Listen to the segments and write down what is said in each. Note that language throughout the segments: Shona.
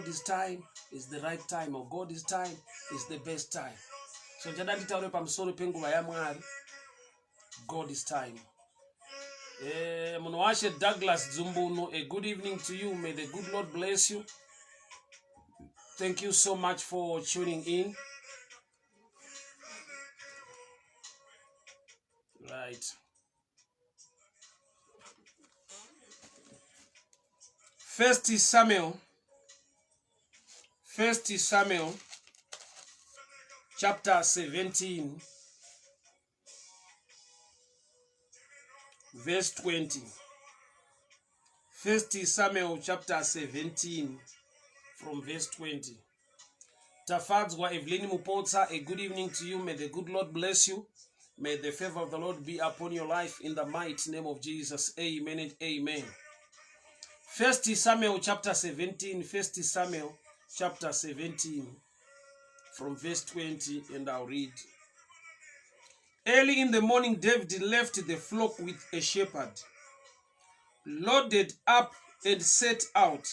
God's time is the right time, or God's time is the best time. So jadandi taure pamusoro penguva yaMwari, God's time. Munowashe Douglas Zumbuno, a good evening to you. May the good Lord bless you. Thank you so much for tuning in. Right. First Samuel chapter 17 verse 20. First Samuel chapter 17 from verse 20. Tafadzwa Evelyn Mupotsa, a good evening to you. May the good Lord bless you. May the favor of the Lord be upon your life in the mighty name of Jesus. Amen and amen. First Samuel chapter 17. First Samuel chapter 17 from verse 20, and I'll read. Early in the morning, David left the flock with a shepherd, loaded up and set out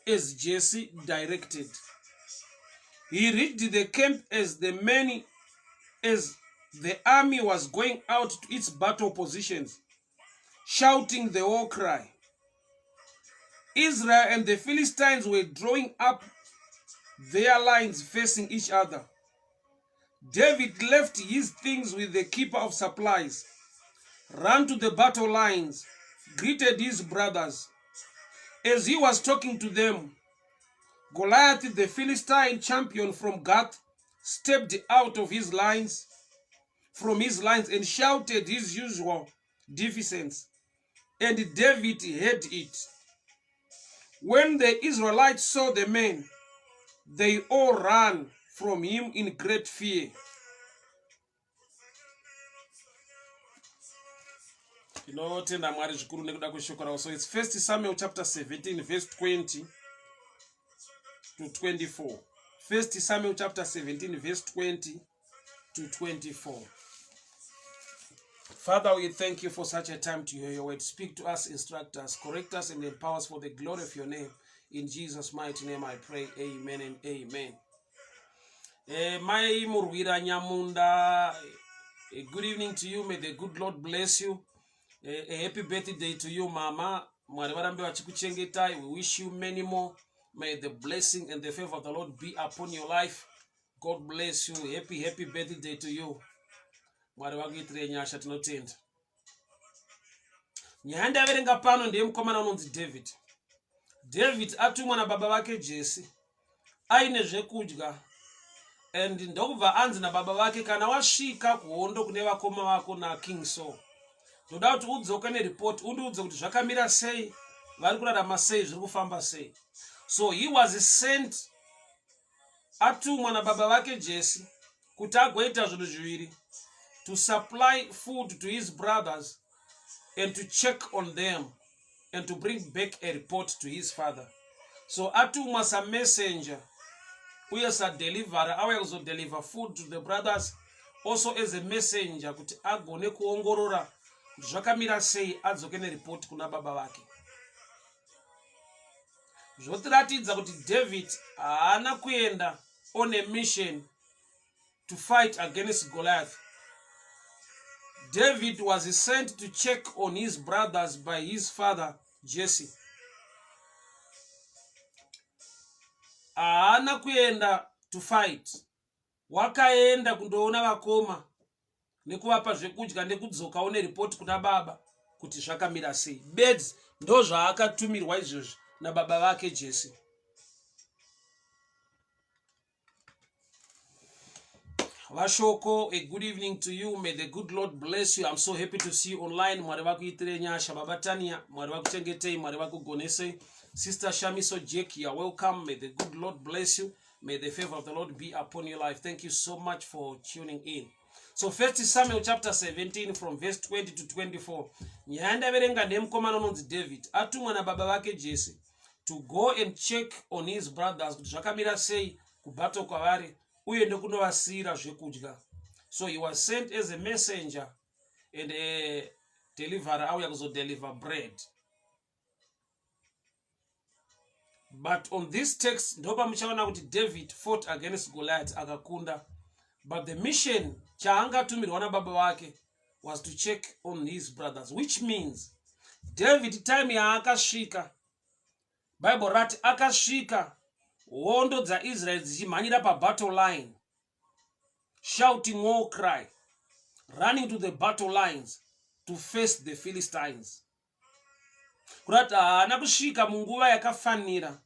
as Jesse directed. He reached the camp as the army was going out to its battle positions, shouting the war cry. Israel and the Philistines were drawing up their lines facing each other. David left his things with the keeper of supplies, ran to the battle lines, greeted his brothers. As he was talking to them, Goliath, the Philistine champion from Gath, stepped out of his lines, and shouted his usual defiance, and David heard it. When the Israelites saw the man, they all ran from him in great fear. So it's 1 Samuel chapter 17 verse 20 to 24. 1 Samuel chapter 17 verse 20 to 24. Father, we thank you for such a time to hear your word. Speak to us, instruct us, correct us, and empower us for the glory of your name. In Jesus' mighty name I pray. Amen and amen. My Murwira Nyamunda, a good evening to you. May the good Lord bless you. A happy birthday to you, Mama. We wish you many more. May the blessing and the favor of the Lord be upon your life. God bless you. Happy birthday to you. Nyanda verenga pano ndiye mukomana unonzi David. David atumwa na baba wake Jesse aine zvekudya, and ndokubva anzi na baba wake, kana wasvika kuhondo kune vakoma vako na King Saul, toda kuti udzoke nereport undiudze kuti zvakamira sei, vari kurarama sei, zviri kufamba sei. So he was sent, atumwa na baba wake Jesse kuti agoita zvinhu zviviri: to supply food to his brothers and to check on them and to bring back a report to his father. So atumwa as a messenger, who is a deliverer, I will also deliver food to the brothers, also as a messenger kuti agone kuongorora zvakamira sei, adzoke nereport kuna baba vake. Zvotiratidza kuti David haana kuenda on a mission to fight against Goliath. David was sent to check on his brothers by his father Jesse. Haana kuenda to fight. Wakaenda kundoona vakoma nekuvapa zvekudya nekudzoka one report kuna baba kuti zvakamira sei. Beds ndo zvaakatumirwa izvozvo na baba vake Jesse. Vashoko, a good evening to you. May the good Lord bless you. I'm so happy to see you online. Mwari vakuitire nyasha, baba Tania, mwari vakuchengetei, mwari vakugonesei. Sister Shamiso Jake, you are welcome. May the good Lord bless you. May the favor of the Lord be upon your life. Thank you so much for tuning in. So 1 Samuel chapter 17 from verse 20 to 24. Nyanda verenga nemukomana unonzi David atumwa na baba vake Jesse to go and check on his brothers kuti zvakamira sei kubattle kwavari uye nekunovasira zvekudya. So he was sent as a messenger and a deliverer, auya kuzodeliver bread. But on this text, ndopa muchaona kuti David fought against Goliath akakunda. But the mission chaanga tumirwa na baba wake was to check on his brothers, which means David time yaakasvika, Bible rati akasvika hondo dza Israel dzichimhanyira pa battle line, shouting war cry, running to the battle lines to face the Philistines. Kurati haana kusvika munguva yakafanira.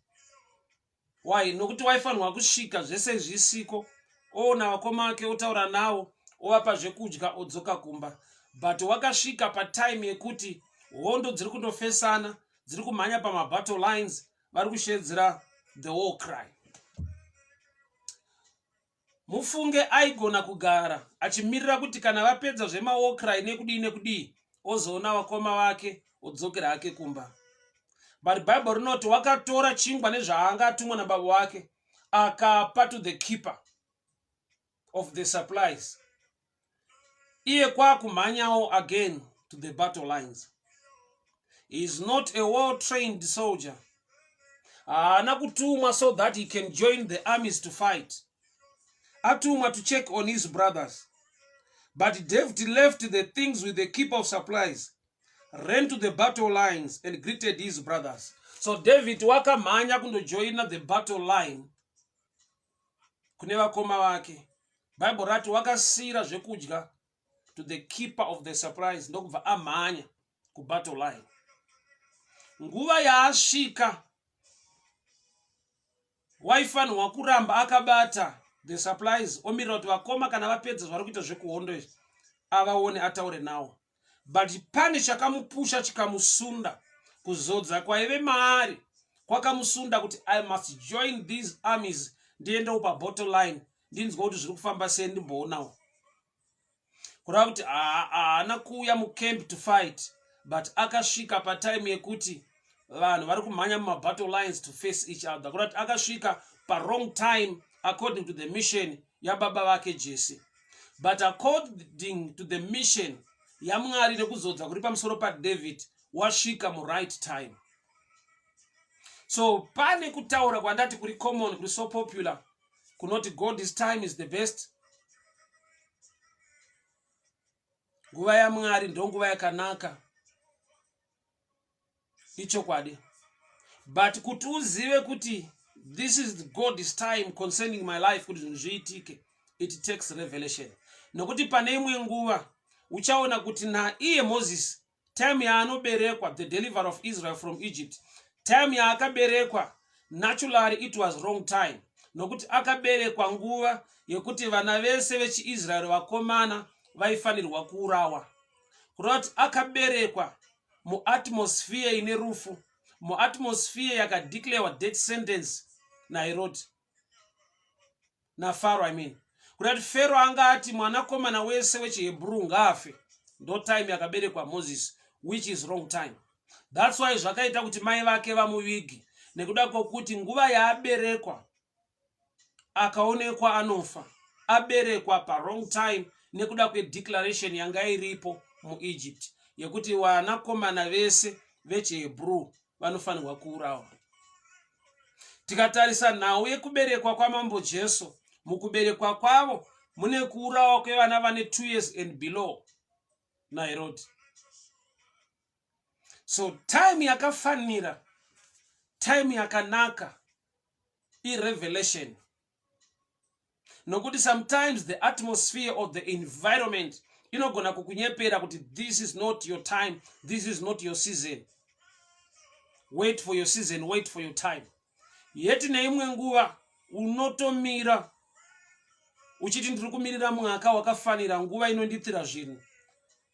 Why? Nokuti waifanirwa kusvika zvese zvisiko, ona vakoma vake otaura nawo, ovapa zvekudya odzoka kumba. But wakasvika pa time yekuti hondo dziri kundofesana, dziri kumhanya pa battle lines, vari kushedzera the war cry. Mufunge aigona kugara achimirira kuti kana vapedza zvema war cry nekudii ozoona vakoma vake odzokera hake kumba. But Bible rinoti wakatora chingwa nezvaanga atumwa nababa wake akapa to the keeper of the supplies. Iye kwakumhanyawo again to the battle lines. He is not a well-trained soldier. Haana kutumwa so that he can join the armies to fight. Atumwa to check on his brothers. But David left the things with the keeper of supplies, ran to the battle lines and greeted his brothers. So David wakamhanya kundojoina the battle line kune vakoma vake. Bible rati wakasira zvekudya to the keeper of the supplies, ndokubva amhanya ku battle line. Nguva yaasvika waifanirwa kuramba akabata the supplies, omirira kuti vakoma kana vapedza zvari kuita zvekuhondo izvi avaone ataure nawo. But pane chakamupusha chikamusunda kuzodza kwaive maari kwakamusunda kuti I must join these armies, ndiendewo pa battle line ndinzwa kuti zviri kufamba sei ndimboonawo. Kureva kuti haana kuuya mucamp to fight, but akasvika pa time yekuti vanhu vari kumhanya mumabattle lines to face each other. Kureva kuti akasvika pa wrong time according to the mission yababa vake Jesse. But according to the mission yaMwari nekuzodza kuri pamusoro paDavid, wasvika mu right time. So pane kutaura kwandati kuri common, kuri so popular, kunoti God's time is the best. Nguva yaMwari ndo nguva yakanaka. Ichokwadi. But kuti uzive kuti this is God's time concerning my life, kuti zviitike, it takes revelation. Nokuti pane imwe nguva uchaona kuti na iye Moses time yaanoberekwa, the deliverer of Israel from Egypt, time yaakaberekwa, naturally it was wrong time. Nokuti akaberekwa nguva yekuti vana vese vechiIsraeri vakomana vaifanirwa kuurawa. Kureva kuti akaberekwa mu atmosphere ine rufu, mu atmosphere yakadeclarewa death sentence naHerod na Pharaoh. Kureva kuti Pharaoh angati mwanakomana wese wechiHebrew ngaafe. Ndo time yakaberekwa Moses, which is wrong time. That's why zvakaita kuti mai vake vamuvigi, nekuda kwokuti nguva yaaberekwa akaonekwa anofa, aberekwa pa wrong time nekuda kwedeclaration yanga iripo muEgypt yekuti vanakomana vese vechiHebrew vanofanirwa kuurawa. Tikatarisa nhau yekuberekwa kwamambo Jesu, mukuberekwa kwavo mune kuurawa kwevana vane 2 years and below naHerod. So time yakafanira, time yakanaka, revelation. Nokuti sometimes the atmosphere or the environment inogona kukunyepera kuti this is not your time, this is not your season. Wait for your season, wait for your time. Yeti neimwe nguva unotomira uchiti ndiri kumirira mwaka wakafanira, nguva inonditira zvinhu.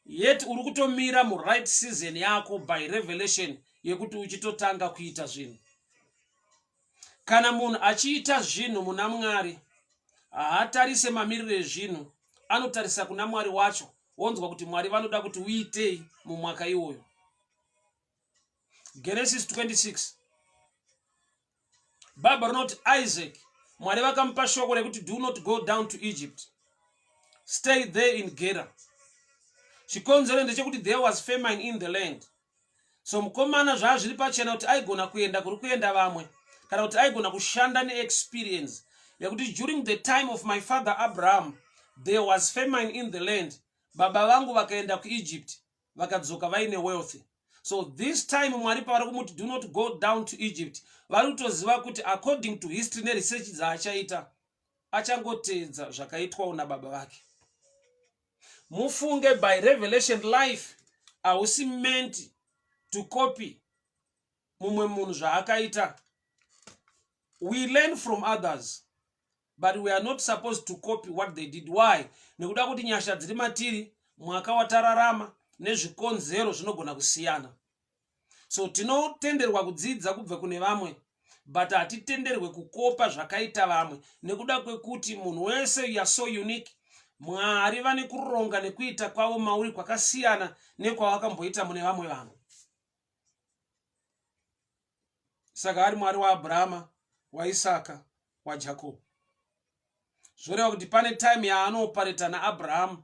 Yet uri kutomira mu right season yako by revelation yekuti uchitotanga kuita zvinhu. Kana munhu achiita zvinhu muna Mwari, haatarise mamiriro ezvinhu, anotarisa kuna Mwari wacho, wonzwa kuti Mwari vanoda kuti uitei mumwaka iwoyo. Genesis 26. Bible rinoti Isaac, Mwari vakamupa shoko rekuti do not go down to Egypt, stay there in Gerar. Chikonzero ndechekuti there was famine in the land. So mukomana zvazviri pachena kuti aigona kuenda kuri kuenda vamwe, kana kuti aigona kushanda neexperience yekuti during the time of my father Abraham there was famine in the land, baba vangu vakaenda kuEgypt vakadzoka vaine wealth. So this time Mwari pavari kumuti do not go down to Egypt, vari kutoziva kuti according to history neresearch dzaachaita achangoteedza zvakaitwawo nababa vake. Mufunge by revelation life hausi meant to copy mumwe munhu zvaakaita. We learn from others, but we are not supposed to copy what they did. Why? Nekuda kuti nyasha dziri matiri, mwaka watararama nezvikonzero zvinogona kusiyana. So tinotenderwa kudzidza kubva kune vamwe, but hatitenderwe kukopa zvakaita vamwe. Nekuda kwekuti munhu wese you are so unique. Mwari vane kuronga nekuita kwavo mauri kwakasiyana nekwavakamboita mune vamwe vanhu. Saka ari Mwari waAbrahama, waIsaka, waJacob. Zvoreva kuti pane time yaanopareta naAbraham,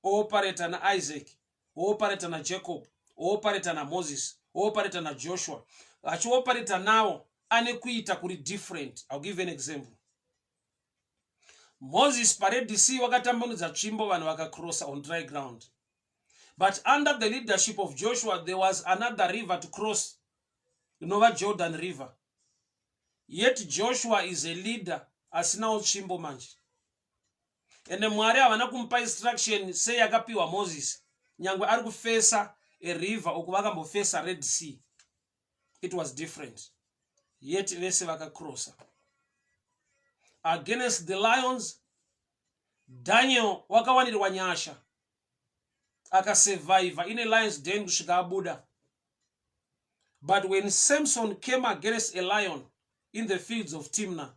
opareta naIsaac, opareta naJacob, opareta naMoses, opareta naJoshua. Achiopareta nawo ane kuita kuri different. I'll give an example. Moses paRed Sea wakatambanudza tsvimbo vanhu vakacrossa on dry ground. But under the leadership of Joshua there was another river to cross, inova Jordan River. Yet Joshua is a leader asinawo tsvimbo manje. Ende Mwari havana kumupa instruction sei yakapiwa Moses nyangwe ari kufesa a river uku vakambofesa Red Sea. It was different. Yet vese vakacrossa. Against the lions, Daniel wakawanirwa nyasha akasurvive in a lion's den kusvika abuda. But when Samson came against a lion in the fields of Timnah,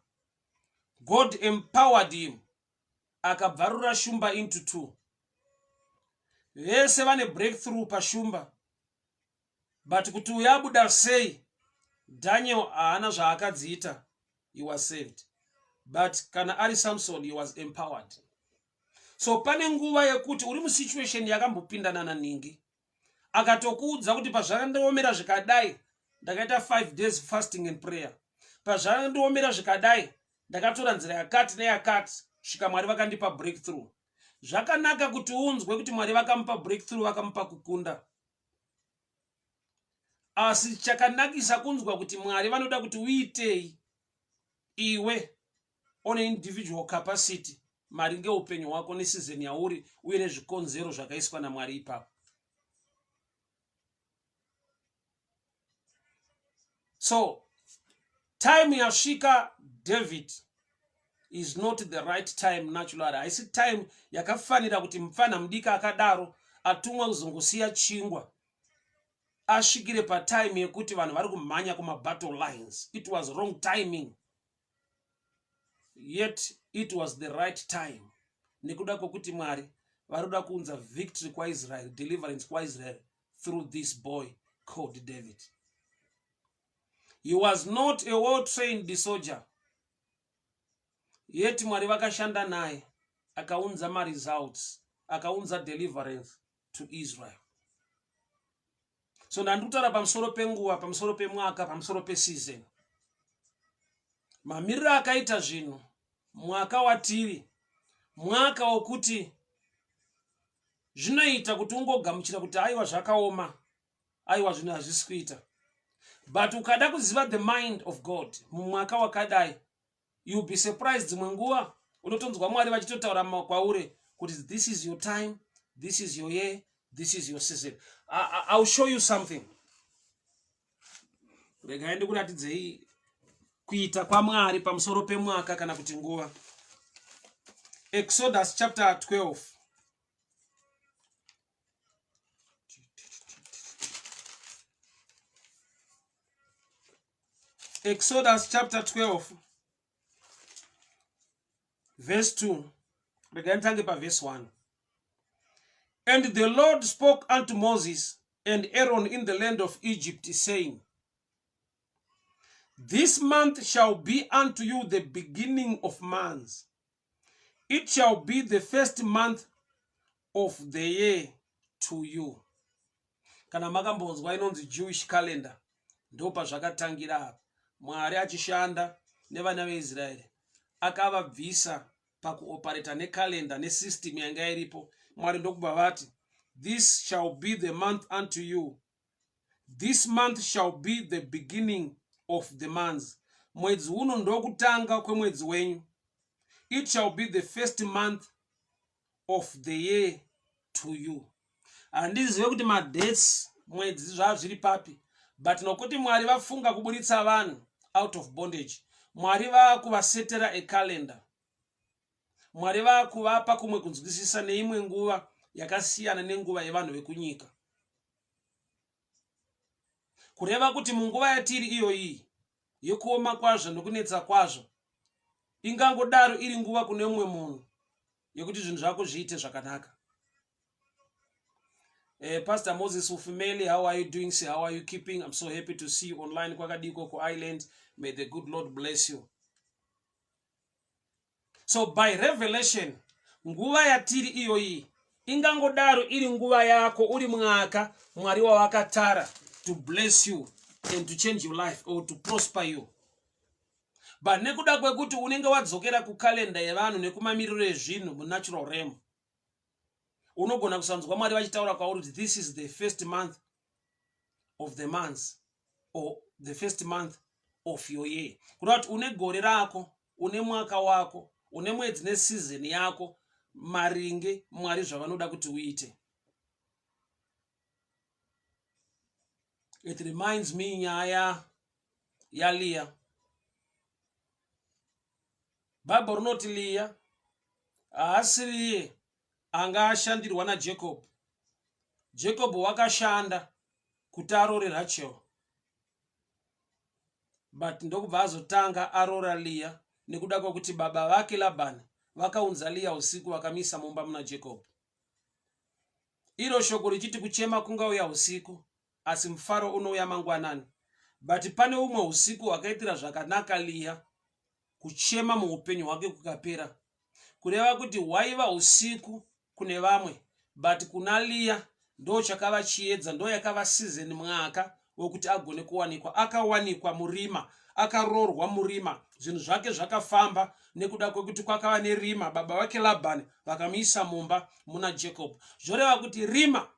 God empowered him, akabvarura shumba into two. Vese vane breakthrough pashumba, but kuti uyabuda sei, Daniel haana zvaakadziita, he was saved. But kana ari Samson, he was empowered. So pane nguva yekuti uri musituation yakambopindana naningi, akatokuudza kuti pazvakandiomera zvikadai ndakaita 5 days fasting and prayer, pazvakandiomera zvikadai ndakatora nzira yakati neyakati svika Mwari vakandipa breakthrough. Zvakanaka kuti unzwe kuti Mwari vakamupa breakthrough, vakamupa kukunda. Asi chakanakisa kunzwa kuti Mwari vanoda kuti uitei iwe on individual capacity maringe upenyu wako nesizeni yauri uye nezvikonzero zvakaiswa naMwari ipapo. So time yasvika David is not the right time naturally. Haisi time yakafanira kuti mfana mudika akadaro atumwa kuzongosiya chingwa asvikire patime yekuti vanhu vari kumhanya kuma battle lines. It was wrong timing. Yet it was the right time. Nekuda kwokuti Mwari varoda kuunza victory kwa Israel, deliverance kwa Israel through this boy called David. He was not a well-trained soldier. Yet Mwari vakashanda naye akaunza ma results, akaunza deliverance to Israel. So ndandikutaura pamusoro penguva, pamusoro pemwaka, pamusoro peseason. Mamiriro akaita zvinhu mwaka watiri, mwaka wokuti zvinoita kuti ungogamuchira kuti aiwa zvakaoma, aiwa zvinhu hazvisi kuita. But ukada kuziva the mind of God mumwaka wakadai, you'll be surprised. Dzimwe nguva unotonzwa Mwari vachitotaura kwauri kuti this is your time, this is your year, this is your season. I'll show you something. Regai ndikuratidzei kuita kwaMwari pamusoro pemwaka kana kuti nguva. Exodus chapter 12. Exodus chapter 12 verse 2. Regai nditange pa verse 1. And the Lord spoke unto Moses and Aaron in the land of Egypt, saying, This month shall be unto you the beginning of months. It shall be the first month of the year to you. Kana makambonzwa inonzi Jewish calendar, ndo pazvakatangira apa. Mwari achishanda nevana veIsraeri akavabvisa pakuoperata nekalenda nesystem yanga iripo. Mwari ndokubva vati, this shall be the month unto you, this month shall be the beginning of the months. Mwedzi uno ndokutanga kwemwedzi wenyu. It shall be the first month of the year to you. Handizive kuti madates mwedzi zvazviri papi, but nokuti Mwari vafunga kuburitsa vanhu out of bondage, Mwari vakuvasetera ekalenda. Mwari vakuvapa kumwe kunzwisisa neimwe nguva yakasiyana nenguva yevanhu vekunyika. Kureva kuti munguva yatiri iyo iyi yekuoma kwazvo nokunetsa kwazvo, ingangodaro iri nguva kune mumwe munhu yekuti zvinhu zvako zviite zvakanaka. Pastor Moses Ufumeli, how are you doing? Say, how are you keeping? I'm so happy to see you online kwakadiko ku Island. May the good Lord bless you. So by revelation, nguva yatiri iyo iyi ingangodaro iri nguva yako uri mwaka Mwari wawakatara to bless you and to change your life or to prosper you. But nekuda kwekuti unenge wadzokera kukalenda yevanhu nekumamiriro ezvinhu munatural realm, unogona kusanzwa Mwari vachitaura kwauri kuti this is the first month of the months or the first month of your year. Kuda kuti une gore rako, une mwaka wako, une mwedzi neseason yako, maringe Mwari zvavanoda kuti uite. It reminds me nyaya ya Leah. Bible rinoti Leah haasiriye anga ashandirwa naJacob. Jacob wakashanda kuti arore Rachel, but ndokubva azotanga arora Leah nekuda kwekuti baba vake Labani vakaunza Leah usiku vakamisa mumba muna Jacob. Iro shoko richiti kuchema kungauya usiku asi mfaro unouya mangwanani. But pane umwe usiku wakaitira zvakanaka Leah, kuchema muupenyu hwake kukapera. Kureva kuti waiva usiku kune vamwe, but kuna Leah ndo chakava chiedza, ndo yakava season mwaka wokuti agone kuwanikwa. Akawanikwa murima, akarorwa murima, zvinhu zvake zvakafamba nekuda kwekuti kwakava nerima. Baba vake Labani vakamisa mumba muna Jacob. Zvoreva kuti rima,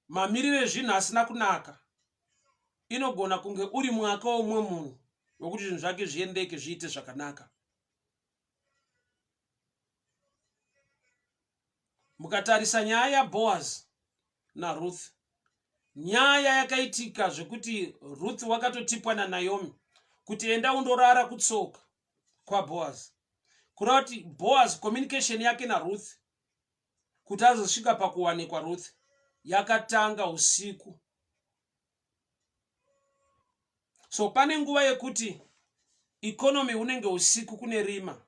mamirire zvinhu asina kunaka, inogona kunge uri mwaka womwe munhu wokuti zvinhu zvake zviendeke zviite zvakanaka. Mukatarisa nyaya yaBoaz naRuth, nyaya yakaitika zvekuti Ruth wakatotipwa naNaomi kuti enda undorara kutsoka kwaBoaz. Kureva kuti Boaz communication yake naRuth kuti azosvika pakuwanikwa Ruth yakatanga usiku. So pane nguva yekuti economy unenge usiku kune rima,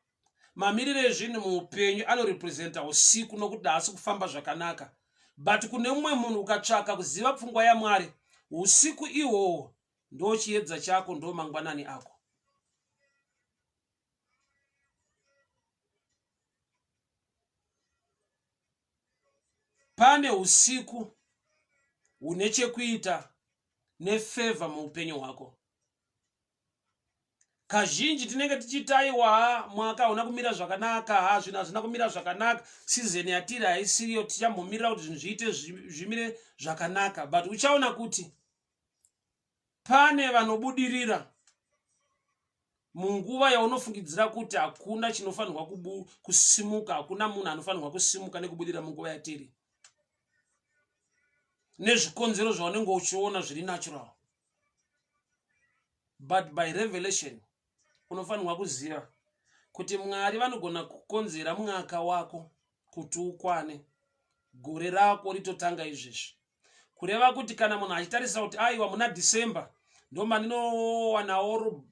mamirire ezvinhu muupenyu anorepresenta usiku nokuti haasi kufamba zvakanaka. But kune mumwe munhu ukatsvaka kuziva pfungwa yaMwari, usiku ihwohwo ndo chiedza chako, ndo mangwanani ako. Pane usiku une chekuita nefavor muupenyu hwako. Kazhinji tinenge tichitaiwa mwaka una kumira zvakanaka, zvinhu hazvina kumira zvakanaka, season yatiri haisiriyo, tichambomirira kuti zvinhu zviite zvimire zvakanaka. But uchaona kuti pane vanobudirira munguva yaunofungidzira kuti hakuna chinofanirwa kusimuka, hakuna munhu anofanirwa kusimuka nekubudirira munguva yatiri, nezvikonzero zvaunenge uchiona zviri natural. But by revelation unofanirwa kuziva kuti Mwari vanogona kukonzera mwaka wako kuti ukwane, gore rako ritotanga izvezvi. Kureva kuti kana munhu achitarisa kuti aiwa muna December ndo mandinowanawo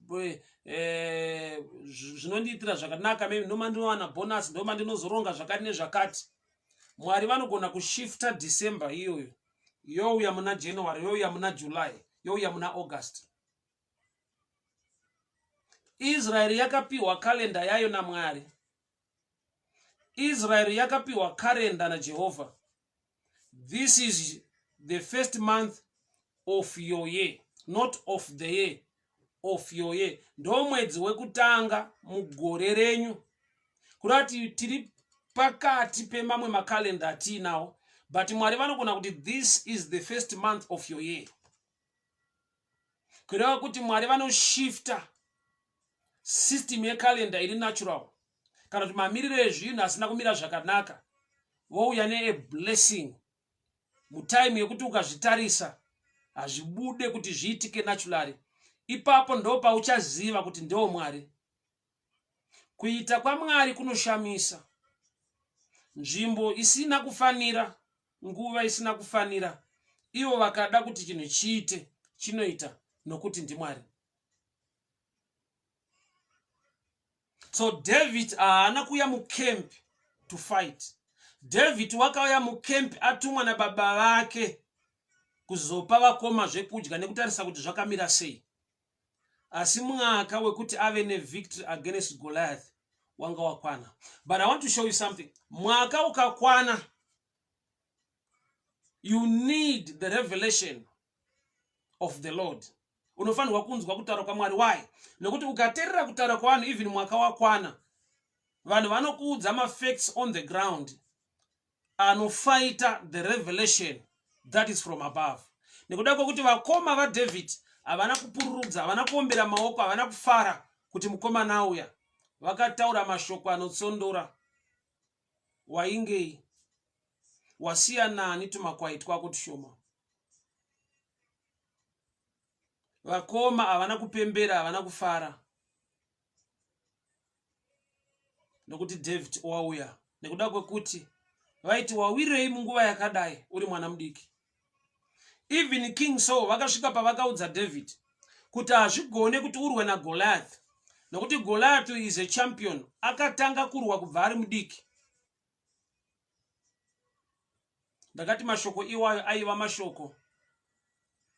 zvinondiitira zvakanaka, maybe ndo mandinowana bonus, ndo mandinozoronga zvakati nezvakati, Mwari vanogona kushifta December iyoyo youya muna January, youya muna July, youya muna August. Israel yakapiwa kalenda yayo naMwari. Israel yakapiwa kalenda naJehovha. This is the first month of your year, not of the year. of your year. Ndo mwedzi wekutanga mugore renyu. Kurati tiri pakati pemamwe makalenda atinawo, but Mwari vanogona kuti this is the first month of your year. Kureva kuti Mwari vanoshifta system yekalenda iri natural. Kana kuti mamiriro ezvinhu asina kumira zvakanaka, vouya a blessing mutime yekuti ukazvitarisa hazvibude kuti zviitike naturally. Ipapo ndo pauchaziva kuti ndo Mwari. Kuita kwaMwari kunoshamisa. Nzvimbo isina kufanira, nguva isina kufanira, ivo vakada kuti chinhu chiite, chinoita nokuti ndiMwari. So David haana kuya mukemp to fight. David wakauya mukemp atumwa nababa vake kuzopa vakoma zvekudya nekutarisa kuti zvakamira sei. Asi mwaka wekuti ave nevictory against Goliath wanga wakwana. But I want to show you something. Mwaka ukakwana, you need the revelation of the Lord. Unofanirwa kunzwa kutaura kwaMwari. Why? Nekuti ukateerera kutaura kwavanhu even mwaka wakwana, vanhu vanokuudza facts on the ground anofighta the revelation that is from above. Nekuda kwekuti vakoma vaDavid havana kupururudza, havana kuombera maoko, havana kufara kuti mukomana auya. Vakataura mashoko anotsondora. Waingei? Wasiya nani tumakwai twako tushoma? Vakoma havana kupembera, havana kufara nokuti David wauya. Nekuda kwekuti vaiti wawirei munguva yakadai uri mwana mudiki. Even King Saul vakasvika pavakaudza David kuti hazvigone kuti urwe naGoliath, nokuti Goliath is a champion. Akatanga kurwa kubva ari mudiki. Ndakati mashoko iwayo aiva mashoko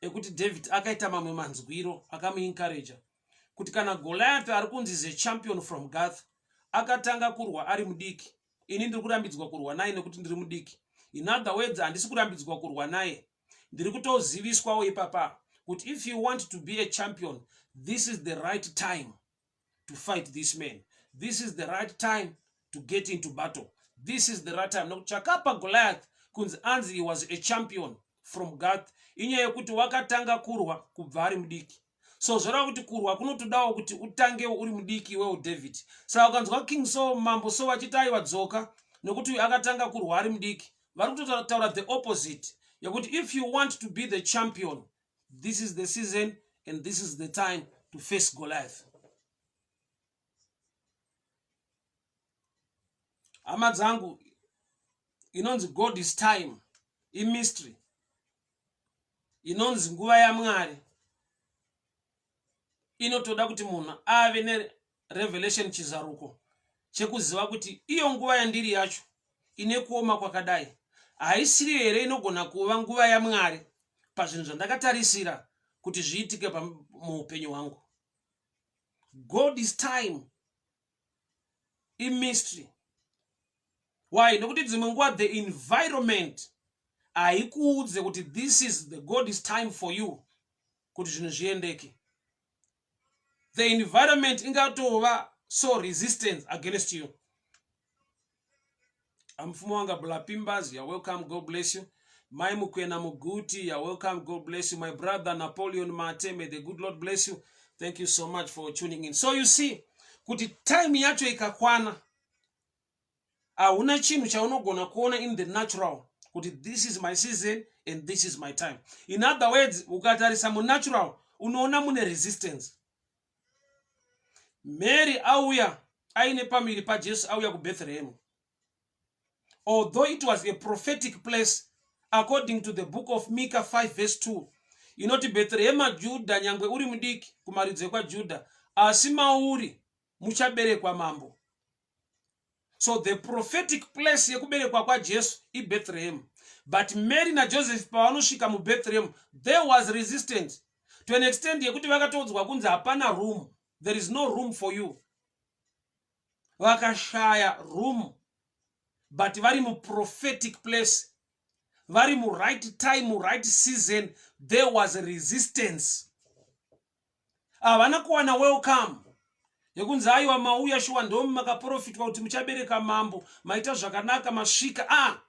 ekuti David akaita mamwe manzwiro akamuencourage kuti kana Goliath ari kunzi is a champion from Gath, akatanga kurwa ari mudiki, ini ndiri kurambidzwa kurwa naye nekuti ndiri mudiki. In other words, handisi kurambidzwa kurwa naye, ndiri kutoziviswawo ipapa kuti if you want to be a champion, this is the right time to fight this man. This is the right time to get into battle. This is the right time. Nokuti chakapa Goliath kunzi anzi he was a champion from Gath, inyaya yekuti wakatanga kurwa kubva ari mudiki. So zvoreva kuti kurwa kunotodawo kuti utange uri mudiki wewo David. Saka ukanzwa King Saul mambo Saul achiti aiwadzoka nokuti akatanga kurwa ari mudiki, vari kutotaura the opposite yekuti if you want to be the champion, this is the season and this is the time to face Goliath. Hama dzangu, inonzi God is time, mystery. Inonzi nguva yaMwari. Inotoda kuti munhu ave nerevelation chizaruko chekuziva kuti iyo nguva yandiri yacho ine kuoma kwakadai haisiri here inogona kuva nguva yaMwari pazvinhu zvandakatarisira kuti zviitike muupenyu hwangu. God is time, mystery. Why? Nokuti dzimwe nguva the environment haikuudze kuti this is the God is time for you kuti zvinhu zviendeke. The environment ingatova so resistance against you. Amfumo wanga Blapimbazi, you're welcome, God bless you. Mai Mukwena Muguti, you're welcome, God bless you. My brother Napoleon Mate, may the good Lord bless you. Thank you so much for tuning in. So you see, kuti time yacho ikakwana, hauna chinhu chaunogona kuona in the natural kuti this is my season and this is my time. In other words, ukatarisa mu natural unoona mune resistance. Mary auya aine pamiri pa Jesu auya ku Bethlehem. Although it was a prophetic place according to the book of Micah 5 verse 2. Inoti Bethlehem Juda nyangwe uri mudiki kumaridze kwa Juda asi mauri muchaberekwa mambo. So the prophetic place yekuberekwa kwa Jesu I Bethlehem. But Mary na Joseph pavanosvika mu Bethlehem, there was resistance to an extent yekuti vakatodzwa kunzi hapana room. There is no room for you. Vakashaya room. But vari mu prophetic place, vari mu right time, mu right season, there was a resistance. havana kuwana welcome yekunzi aiwa mauya shuwa ndo makaprofitwa kuti muchabereka mambo maita zvakanaka masvika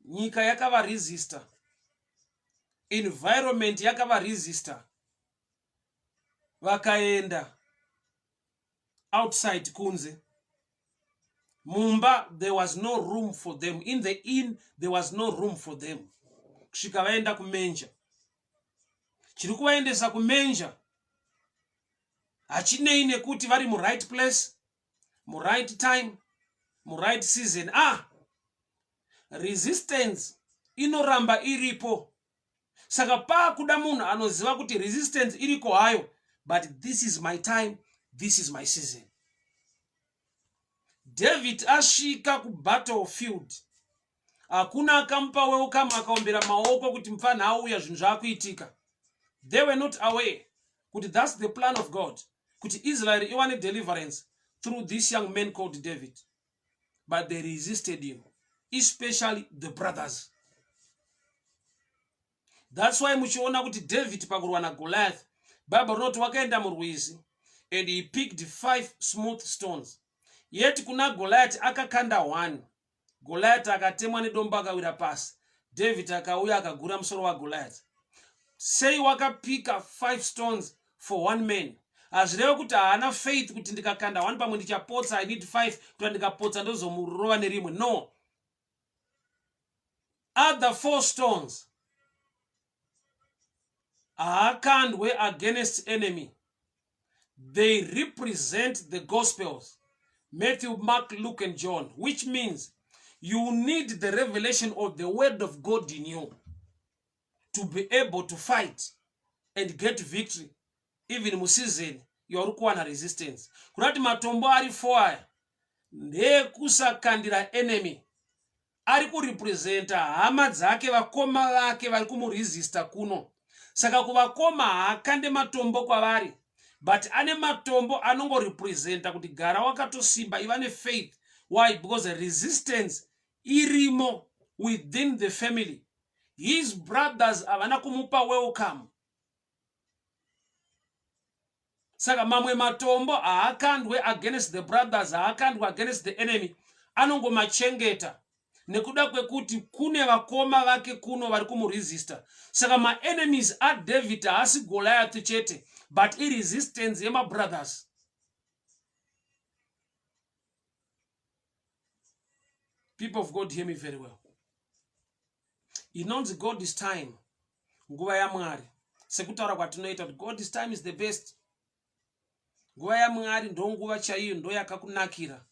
nyika yakavaresista, environment yakavaresista, vakaenda outside kunze. Mumba, there was no room for them. In the inn, there was no room for them. Kusvika vaenda kumenja. Chiri kuvaendesa kumenja hachinei nekuti vari mu right place, mu right time, mu right season. Resistance inoramba iripo. Saka kuda munhu anoziva kuti resistance iriko hayo, but this is my time, this is my season. David asvika ku battlefield, hakuna akampa welcome akaombera maoko kuti mfana auya zvinhu zvakuitika. They were not aware kuti that's the plan of God, kuti Israel iwane deliverance through this young man called David. But they resisted him, especially the brothers. That's why muchiona kuti David pakurwa na Goliath, Bible rinoti wakaenda murwizi and he picked 5 smooth stones. Yet kuna Goliath akakanda 1. Goliath akatemwa nedombo akawira pasi. David akauya akagura musoro wa Goliath. Sei wakapika 5 stones for 1 man. Azvirevo kuti haana faith kuti ndikakanda 1 pamwe ndichapotsa, I need 5 kuti ndikapotsa ndozomurova nerimwe. No. Other 4 stones haakandwe against enemy. They represent the Gospels, Matthew, Mark, Luke, and John, which means you need the revelation of the word of God in you to be able to fight and get victory. Even in season, you are requiring resistance. Kurati matombo ari 4 ndekusakandira enemy. Ari kurepresenta hama dzake vakoma vake vari kumuresista kuno. Saka kuvakoma haakande matombo kwavari, but ane matombo anongo representa kuti gara wakatosimba, ivane faith. Why? Because the resistance irimo within the family. His brothers havana kumupa welcome. Saka mamwe matombo haakandwe against the brothers, haakandwe against the enemy, anongo machengeta. Nekuda kwekuti kune vakoma vake kuno vari kumuresista. Saka ma enemies a David haasi Goliath chete, but resistance yema brothers. People of God, hear me very well. Inonzi God is time. Nguva yaMwari. Sekutaura kwatinoita kuti God is time is the best. Nguva yaMwari ndo nguva chaiyo, ndo yakakunakira.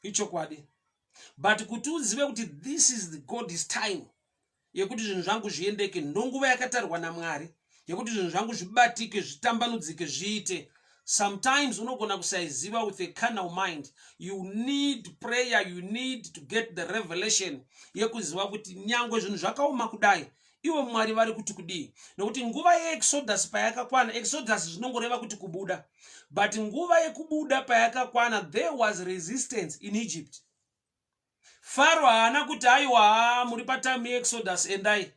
Icho kwadi. But kuti uzive kuti this is the God is time, yekuti zvinhu zvangu zviendeke, ndo nguva yakatarwa naMwari, yekuti zvinhu zvangu zvibatike, zvitambanudzike, zviite. Sometimes unogona kusaiziva with a carnal mind. You need prayer, you need to get the revelation yekuziva kuti nyangwe zvinhu zvakaoma kudai, iwe Mwari vari kuti kudii. Nokuti nguva yeExodus payakakwana, Exodus zvinongoreva kuti kubuda, but nguva yekubuda payakakwana, there was resistance in Egypt. Pharaoh haana kuti aiwa muri patime yeExodus endai.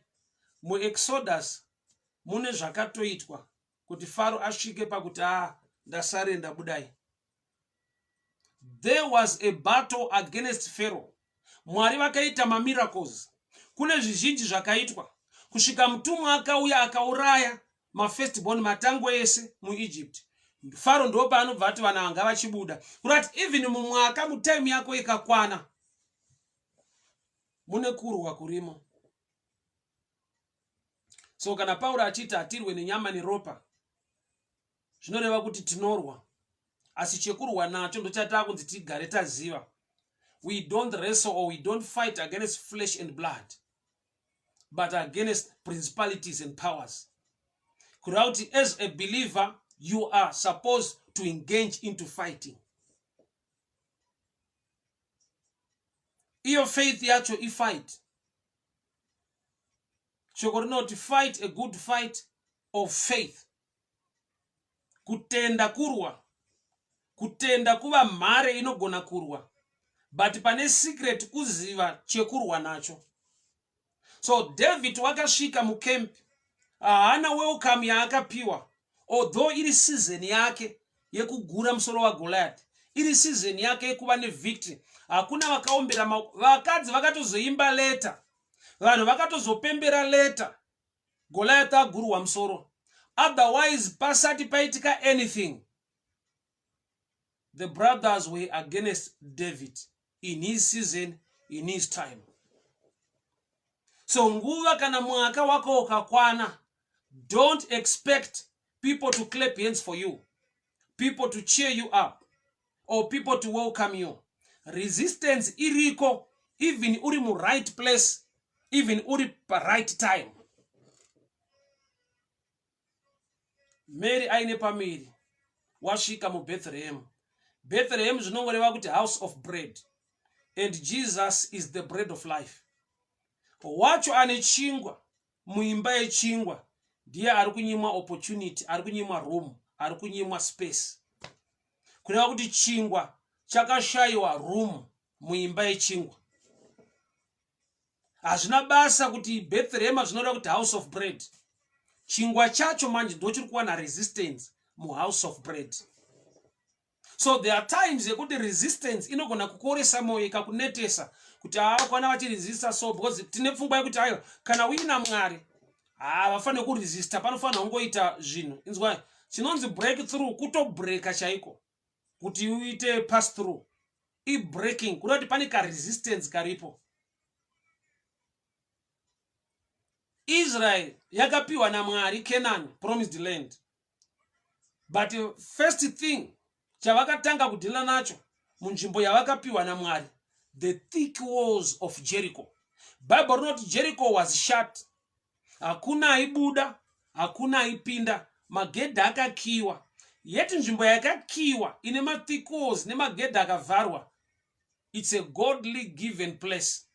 Mu Exodus mune zvakatoitwa kuti Pharaoh asvike pakuti ndasarenda budai. There was a battle against Pharaoh. Mwari vakaita miracles. Kune zvizhinji zvakaitwa. Kusvika mutumwa akauya akauraya firstborn matango ese mu Egypt. Pharaoh ndo paanobva ati vana vanga vachibuda. Kurati even mumwaka mutime yako ikakwana, mune kurwa kurimo. So kana Pauro achiti atirwe nenyama neropa, zvinoreva kuti tinorwa. Asi chekurwa nacho ndo chatakunzi tigare taziva. We don't wrestle or we don't fight against flesh and blood, but against principalities and powers. Kurauti, as a believer, you are supposed to engage into fighting. Iyo faith yacho ifight. Chokorino to fight a good fight of faith. Kutenda kurwa. Kutenda kuva mhare inogona kurwa. But pane secret kuziva chekurwa nacho. So David wakashika mukemp. Haana welcome yaakapiwa. although iri season yake yekugura musoro wa Goliath, iri season yake yekuva nevictory, hakuna vakaombera vakadzi vakatozoimba leta, vanhu vakatozopembera leta Goliath agurwa musoro. Otherwise pasati paitika anything, the brothers were against David in his season, in his time. So nguva kana mwaka wako ukakwana, don't expect people to clap hands for you, people to cheer you up, or people to welcome you. Resistance iriko, even uri mu right place, even uri pa right time. Mary aine pamiri wasvika mu Bethlehem. Bethlehem zvinongoreva kuti house of bread, and Jesus is the bread of life. Wacho ane chingwa muimba yechingwa ndiye ari kunyimwa opportunity, ari kunyimwa room, ari kunyimwa space. Kureva kuti chingwa chakashayiwa room muimba yechingwa. Hazvina basa kuti Bethlehem zvinoda kuti house of bread. Chingwa chacho manje ndochiri kuwana resistance mu house of bread. So there are times yekuti resistance inogona kukoresa moyo ikakunetesa kuti kwana vachiresista, so because tine pfungwa yekuti ayo kana uina Mwari vafanira kuresista, panofanira kungoita zvinhu. Inzwai, chinonzi breakthrough kutobreaka chaiko kuti uite pass through. Breaking kuda kuti pane ka resistance karipo. Israel yakapiwa naMwari Canaan, promised land, but first thing chavakatanga kudhila nacho munzvimbo yavakapiwa naMwari, the thick walls of Jericho. Bible rinoti Jericho was shut, hakuna aibuda, hakuna aipinda, magedha akakiwa. Yet nzvimbo yakakiwa ine ma thick walls nemagedha akavharwa, it's a godly given place.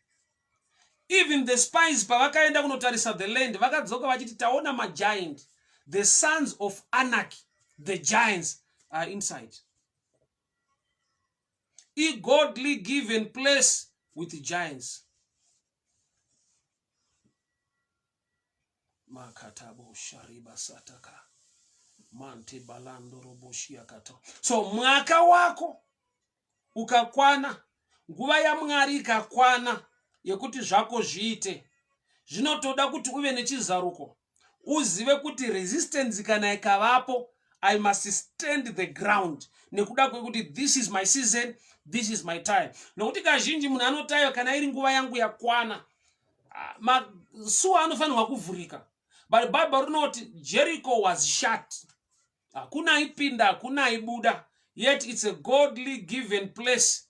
Even the spies pavakaenda kunotarisa the land, vakadzoka vachiti taona magiant, the sons of Anak, the giants are inside. A godly given place with the giants. Makatabo shariba sataka. Mante balando roboshia kato. So mwaka wako ukakwana, nguva ya Mwari ikakwana yekuti zvako zviite, zvinotoda kuti uve nechizaruko, uzive kuti resistance kana ikavapo, I must stand the ground nekuda kwekuti this is my season, this is my time. Nokuti kazhinji munhu anotayo kana iri nguva yangu yakwana, masuwa anofanirwa kuvhurika. But Bible rinoti Jericho was shut, hakuna aipinda, hakuna aibuda, yet it's a godly given place.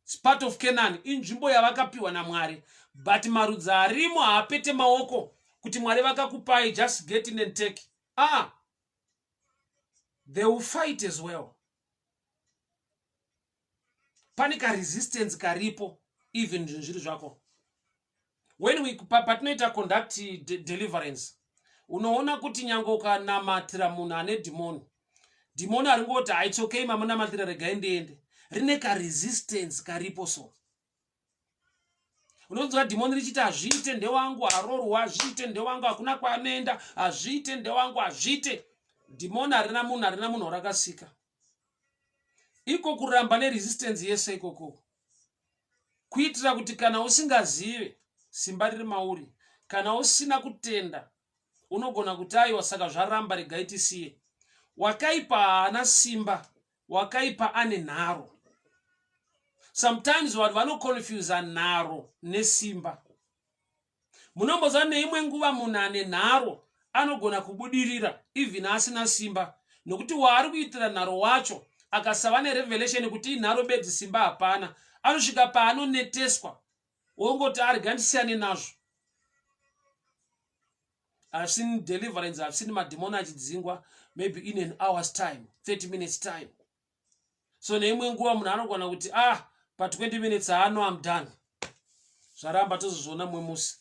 It's part of Canaan, inzvimbo yavakapiwa naMwari, but marudzi arimo haapete maoko kuti Mwari vakakupai just get in and take. They will fight as well. Panika resistance karipo, even zviri zvako. When we patinoita conduct deliverance, unoona kuti nyango ukanamatira munhu ane demoni, demoni haringoti it's okay mamunamatira regai ndiende, rine ka resistance karipo. So unonzwa demoni richiti hazviite ndewangu, harorwa hazviite ndewangu, hakuna kwaanoenda, hazviite ndewangu, hazviite. Demoni harina munhu rakasika. Iko kuramba neresistance yese ikoko, kuitira kuti kana usingazive simba riri mauri, kana usina kutenda, unogona kuti aiwa saka zvaramba regaitisiye. Wakaipa haana simba, wakaipa ane nharo. Sometimes vanhu vanoconfuse nharo nesimba. Munombozva neimwe nguva munhu ane nharo anogona kubudirira even asina simba, nokuti waari kuitira nharo wacho akasava nerevelation kuti inharo bedzi simba hapana, anosvika paanoneteswa wongoti arega ndisiyane nazvo. I've seen deliverance, I've seen mademoni achidzingwa maybe in an hour's time, 30 minutes time. So neimwe nguva munhu anogona kuti pa 20 minutes I'm done. Zvaramba tozozviona mumwe musi.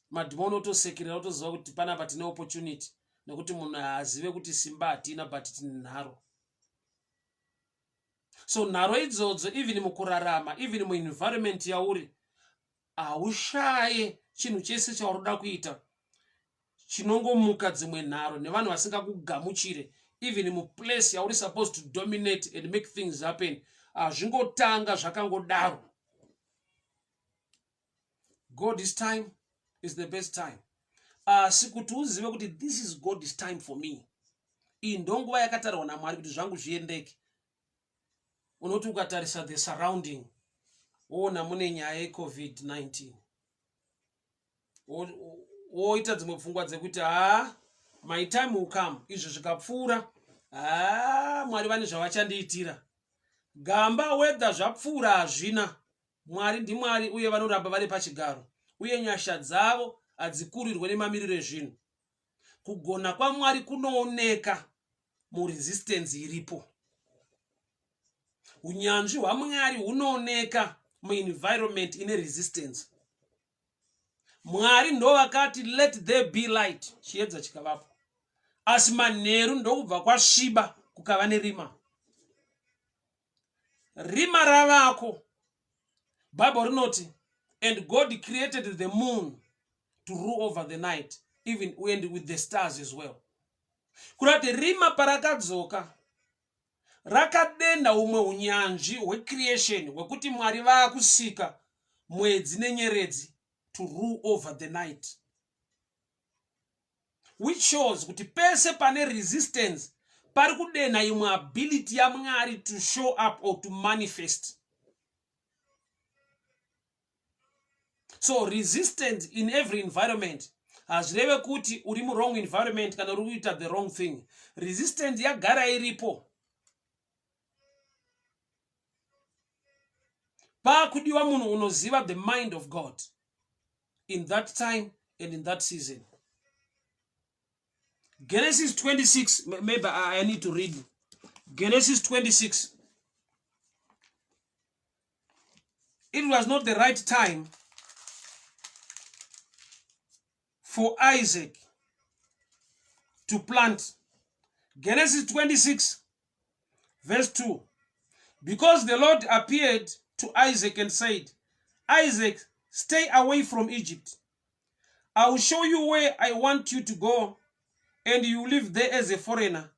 Mademoni otosekerera otoziva kuti panapa tine opportunity, nekuti munhu haazive kuti simba hatina but tine nharo. So nharo idzodzo even mukurarama, even muenvironment yauri, haushaye chinhu chese chauroda kuita. chinongomuka dzimwe nharo nevanhu vasingakugamuchire even muplace yauri supposed to dominate and make things happen. Zvingotanga zvakangodaro. God's time is the best time. Sikuti uzive kuti this is God's time for me. Iyi ndonguva yakatarwa naMwari kuti zvangu zviendeke. Unoti ukatarisa the surrounding, ona mune nyaya yeCovid-19. Woita dzimwe pfungwa dzekuti my time will come. Izvo zvikapfuura, Mwari vane zvavachandiitira. Gamba whether zvapfuura hazvina. Mwari ndiMwari uye vanoramba vari pachigaro. Uye nyasha dzavo hadzikurirwe nemamiriro ezvinhu. Kugona kwaMwari kunooneka muresistance iripo. Unyanzvi hwaMwari hunooneka muenvironment ine resistance. Mwari ndo vakati let there be light, chiedza chikavapo. Asi manheru ndokubva kwasviba kukava nerima. Rima ravako. Bible rinoti, and God created the moon to rule over the night, even with the stars as well. Kurati rima parakadzoka rakadenda umwe unyanzvi hwecreation hwekuti Mwari vakusika mwedzi nenyeredzi to rule over the night, which shows kuti pese pane resistance pari kudena imwe ability yaMwari to show up or to manifest. So resistance in every environment hazvireve kuti uri wrong environment kana uri kuita the wrong thing. Resistance yagara iripo. Pakudiwa munhu unoziva the mind of God in that time and in that season. Genesis 26, maybe I need to read. Genesis 26. It was not the right time for Isaac to plant. Genesis 26, verse 2. Because the Lord appeared to Isaac and said, Isaac, stay away from Egypt. I will show you where I want you to go, and you live there as a foreigner.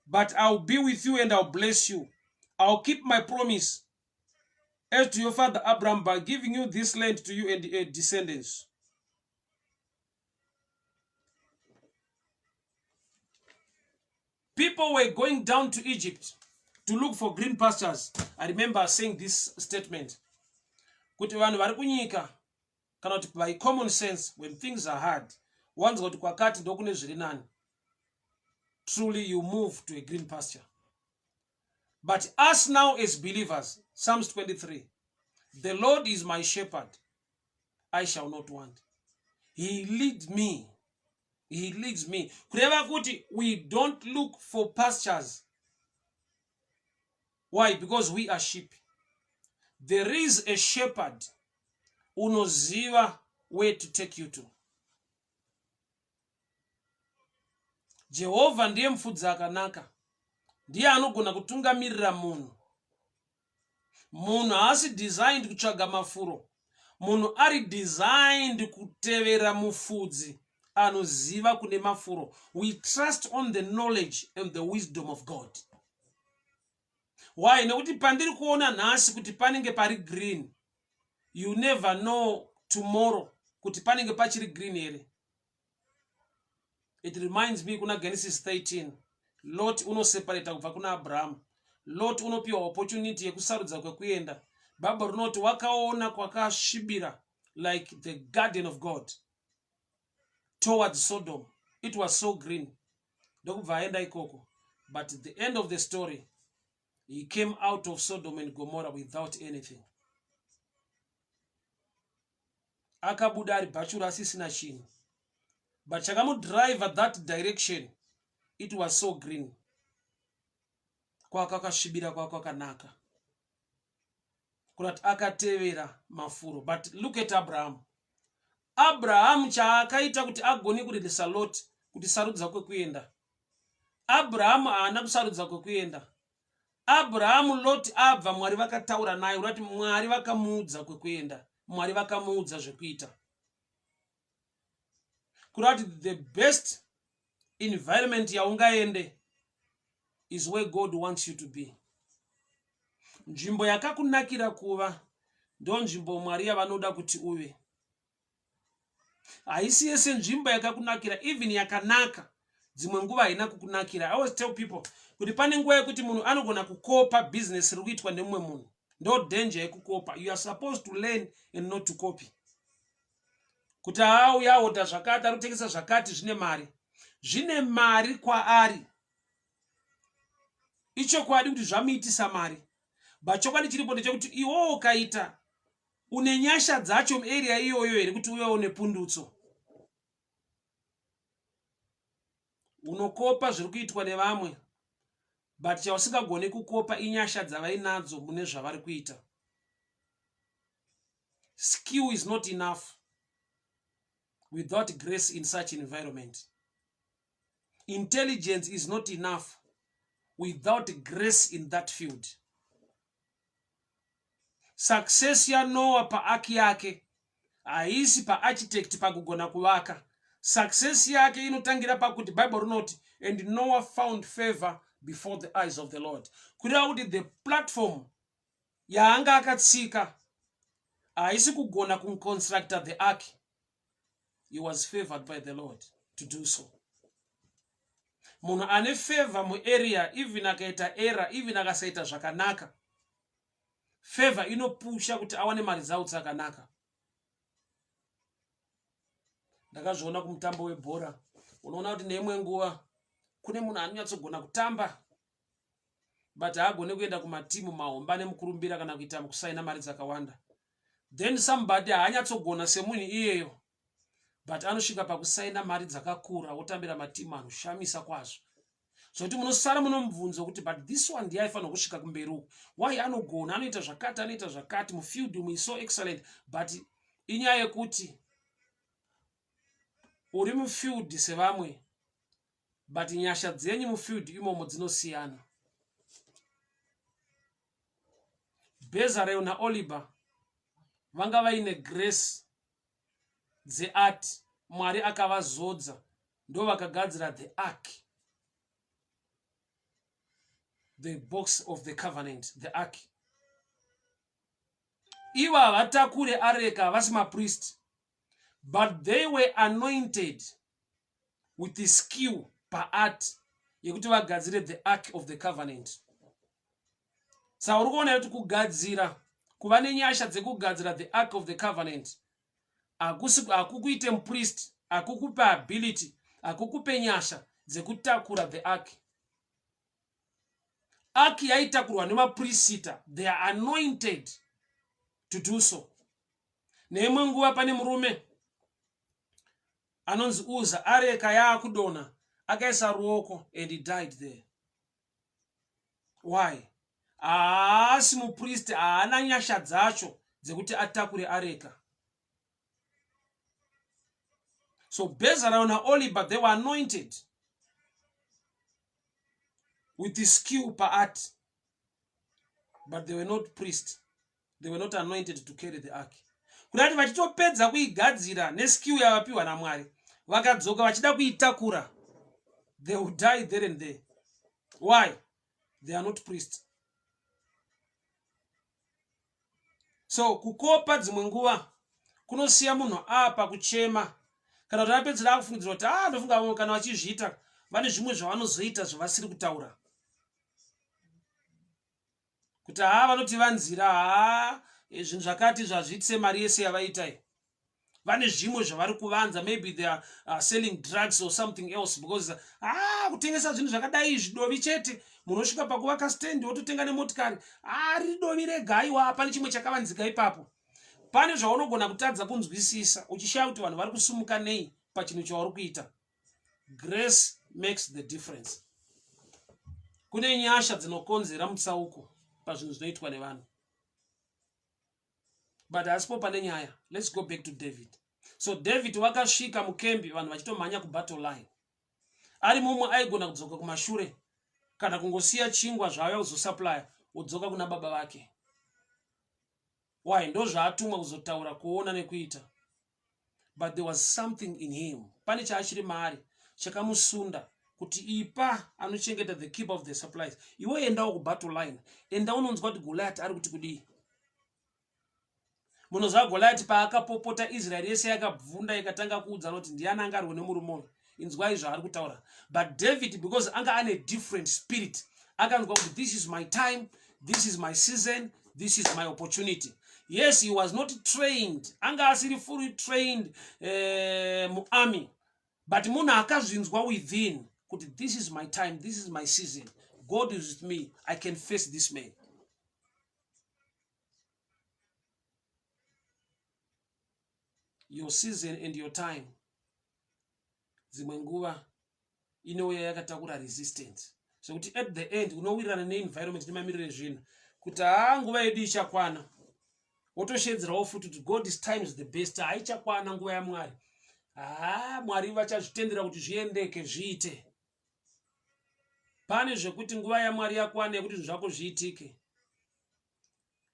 But I'll be with you and I'll bless you. I'll keep my promise as to your father Abraham by giving you this land to you and your descendants. People were going down to Egypt to look for green pastures. I remember saying this statement. Kuti vanhu vari kunyika kana kuti by common sense, when things are hard, wanzwa kuti kwakati ndokune zviri nani. Truly you move to a green pasture. But us now as believers, Psalms 23, the Lord is my shepherd, I shall not want. He leads me. He leads me. Kureva kuti we don't look for pastures. Why? Because we are sheep. There is a shepherd unoziva where to take you to. Jehovah ndiye mfudzi akanaka. Ndiye anogona kutungamirira munhu. Munhu haasi designed kutsvaga mafuro. Munhu ari designed kutevera mufudzi anoziva kune mafuro. We trust on the knowledge and the wisdom of God. Why? Nekuti pandiri kuona nhasi kuti panenge pari green, you never know tomorrow kuti panenge pachiri green here. It reminds me kuna Genesis 13. Lot unoseparata kubva kuna Abraham. Lot unopiwa opportunity yekusarudza kwekuenda. Bible rinoti wakaona kwakasvibira like the garden of God towards Sodom. It was so green. Ndokubva aenda ikoko. But at the end of the story, he came out of Sodom and Gomorrah without anything. Akabuda ari bachura asisina chinhu. But chakamudrive at that direction, it was so green. Kwakakasvibira kwakakanaka. Kurati akatevera mafuro. But look at Abraham. Abraham chaakaita kuti agone kuridisa Lot kuti sarudza kwekuenda. Abraham haana kusarudza kwekuenda. Abraham Lot abva Mwari vakataura naye urati Mwari vakamuudza kwekuenda. Mwari vakamuudza zvekuita. kurati the best environment yaungaende is where God wants you to be. Nzvimbo yakakunakira kuva ndo nzvimbo Mwari yavanoda kuti uve. Haisi yese nzvimbo yakakunakira, even yakanaka dzimwe nguva haina kukunakira. I always tell people kuti pane nguva yekuti munhu anogona kukopa business riri kuitwa nemumwe munhu. Ndo danger yekukopa. You are supposed to learn and not to copy. Kuti uyaota zvakati, ari kutengesa zvakati zvine mari. Zvine mari kwaari. Ichokwadi kuti zvamuitisa mari. But chokwadi chiripo ndechekuti iwo ukaita une nyasha dzacho muarea iyoyo here kuti uye une pundutso. Unokopa zviri kuitwa nevamwe, but chausingagone kukopa inyasha dzavainadzo mune zvavari kuita. Skill is not enough without grace in such an environment. Intelligence is not enough without grace in that field. Success ya Noah pa aki yake haisi pa architect pa kugona kuvaka. Success yake inotangira pakuti Bible rinoti, and Noah found favor before the eyes of the Lord. Kureva kuti the platform yaanga akatsika haisi kugona kuconstructa the ark. He was favored by the Lord to do so. Munhu ane favor mu area, even akaita error, even akasaita zvakanaka, favor inopusha kuti awane mari dzawo dzakanaka. Ndakazviona kumutambo webhora. Unoona kuti neimwe nguva kune munhu anonyatsogona kutamba but haagone kuenda kumatimu mahomba nemukurumbira kana kuita kusaina mari dzakawanda. Then somebody haanyatsogona semunhu iyeyo but anosvika pakusaina mari dzakakura otambira matimu anoshamisa kwazvo. Zvoti munosara munomubvunzo kuti but this one ndiye aifanira kusvika kumberi uku. Why anogona, anoita zvakati mufield umu is so excellent, but inyaya yekuti uri mufield sevamwe but nyasha dzenyu mufield imomo dzinosiyana. Bezalel naOholiba vanga vaine grace dzeart, Mwari akavazodza ndo vakagadzira the ark, the box of the covenant, the ark. Ivo havatakure areka, havasi mapriest, but they were anointed with the skill paart yekuti vagadzire the ark of the covenant. Saka uri kuona kuti kugadzira, kuva nenyasha dzekugadzira the ark of the covenant hakukuite mupriest, hakukupe ability, hakukupe nyasha dzekutakura the ark. Ark yaitakurwa nemapriestita, they are anointed to do so. Neimwe nguva pane murume anonzi Uza, areka yaakudona, akaisa ruoko and he died there. Why? Haasi mupriest, haana nyasha dzacho dzekuti atakure areka. So Bezalel naOholiba, they were anointed with the skill paart, but they were not priests. They were not anointed to carry the ark. Kudati vachitopedza kuigadzira neskill yavapiwa naMwari, vakadzoka vachida kuitakura, they will die there and there. Why? They are not priests. So kukopa dzimwe nguva kunosiya munhu apa kuchema, kana kuti apedzera akufungidzira kuti ndofunga kana vachizviita vane zvimwe zvavanozoita zvavasiri kutaura. Kuti vanoti vanzira zvinhu zvakati zvazvitse mari yese yavaitai. Vane zvimwe zvavari kuvanza, maybe they are selling drugs or something else, because kutengesa zvinhu zvakadai zvidovi chete, munosvika pakuvaka stand wototenga nemotikari, riri dovi regaiwa, pane chimwe chakavanzika ipapo. Pane zvaunogona kutadza kunzwisisa uchishaya kuti vanhu vari kusumuka nei pachinhu chauri kuita. Grace makes the difference. Kune nyasha dzinokonzera mutsauko pazvinhu zvinoitwa nevanhu. But asipo pane nyaya. Let's go back to David. So David wakasvika mukembi, vanhu vachitomhanya kubattle line. Ari mumwe aigona kudzoka kumashure kana kungosiya chingwa zvauya kuzosupply udzoka kuna baba vake. Why? Ndo zvaatumwa kuzotaura, kuona nekuita. But there was something in him pane chaachiri maari chakamusunda kuti ipa anochengeta the keeper of the supplies. Iwe endawo kubattle line, enda unonzwa kuti Goliath ari kuti kudii. Munozva Goliath paakapopota Israeli yese yakabvunda ikatanga kuudza kuti ndiani angarwe nemurume uyu, inzwai zvaari kutaura. But David, because anga ane different spirit, akanzwa kuti this is my time, this is my season, this is my opportunity. Yes, he was not trained, anga asiri fully trained army, but munhu akazvinzwa within kuti this is my time, this is my season, God is with me, I can face this man. Your season and your time dzimwe nguva inouya yakatakura resistance, so kuti at the end unowirirana neenvironment nemamirire zvinhu kuti nguva yedu ichakwana, wotoshedzerawo futi kuti God's time is the best, haichakwana nguva yaMwari, Mwari vachazvitendera kuti zviendeke zviite. Pane zvekuti nguva yaMwari yakwana yekuti zvinhu zvako zviitike,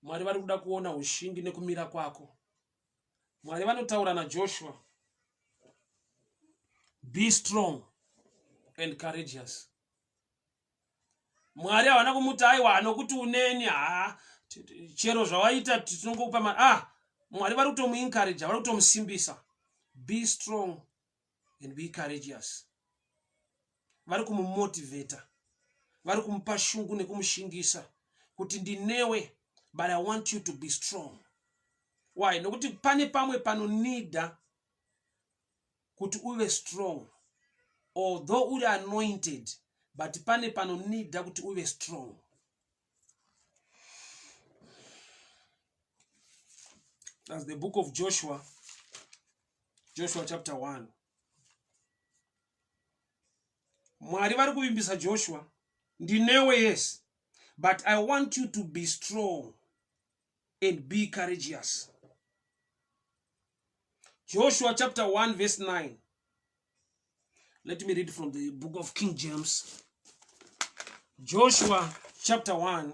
Mwari vari kuda kuona ushingi nekumira kwako. Mwari vanotaura naJoshua, be strong and courageous. Mwari havana kumuti aiwa nokuti uneni chero zvawaita tinongokupa Mwari vari kutomuencourage, vari kutomusimbisa. Be strong and be courageous. Vari kumumotivata, vari kumupa shungu nekumushingisa kuti ndinewe, but I want you to be strong. Why? Nokuti pane pamwe panonida kuti uve strong, although uri anointed, but pane panonida kuti uve strong. That's the book of Joshua, Joshua chapter 1. Mwari vari kuvimbisa Joshua, ndinewe yes, but I want you to be strong and be courageous. Joshua chapter 1 verse 9. Let me read from the book of King James. Joshua chapter 1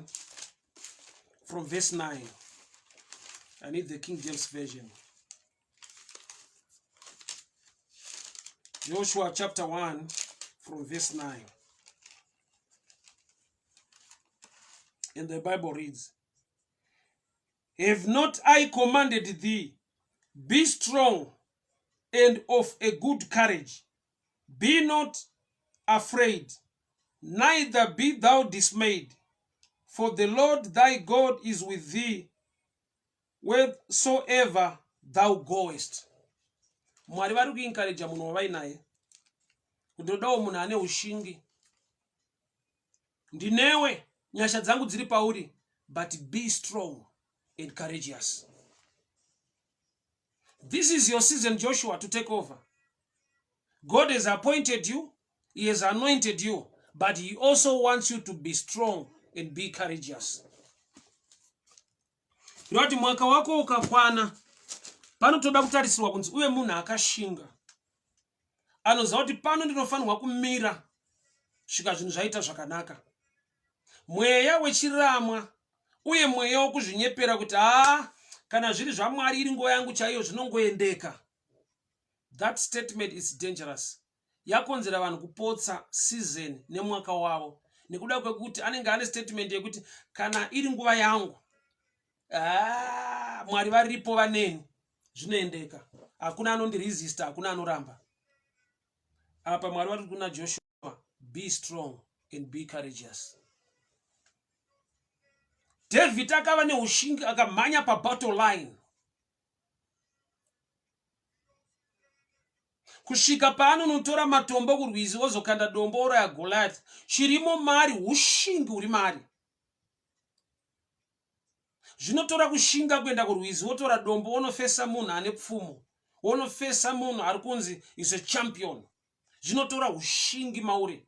from verse 9. I need the King James version. Joshua chapter 1 from verse 9. And the Bible reads, have not I commanded thee, be strong and of a good courage, be not afraid, neither be thou dismayed, for the Lord thy God is with thee wheresoever thou goest. Mwari vari kuencourage munhu wavainaye kundodawo munhu ane ushingi. Ndinewe, nyasha dzangu dziri pauri, but be strong and courageous. This is your season, Joshua, to take over. God has appointed you, he has anointed you, but he also wants you to be strong and be courageous. Kuti mwaka wako ukakwana, panotoda kutarisirwa kunzi uye munhu akashinga, anoziva kuti pano ndinofanirwa kumira svika zvinhu zvaita zvakanaka. Mweya wechiramwa uye mweya wokuzvinyepera kuti kana zviri zvaMwari iri nguva yangu chaiyo zvinongoendeka. That statement is dangerous. Yakonzera vanhu kupotsa season nemwaka wavo nekuda kwekuti anenge ane statement yekuti kana iri nguva yangu Mwari varipo vaneni zvinoendeka, hakuna anondiresista, hakuna anoramba. Apa Mwari vari kuna Joshua, be strong and be courageous. David akava neushingi akamhanya pabattle line, kusvika paanonotora matombo kurwizi wozokanda dombo oraya Goliath. Chirimo mari, ushingi uri mari. Zvinotora kushinga kuenda kurwizi, wotora dombo wonofesa munhu ane pfumo, wonofesa munhu ari kunzi is a champion. Zvinotora ushingi mauri.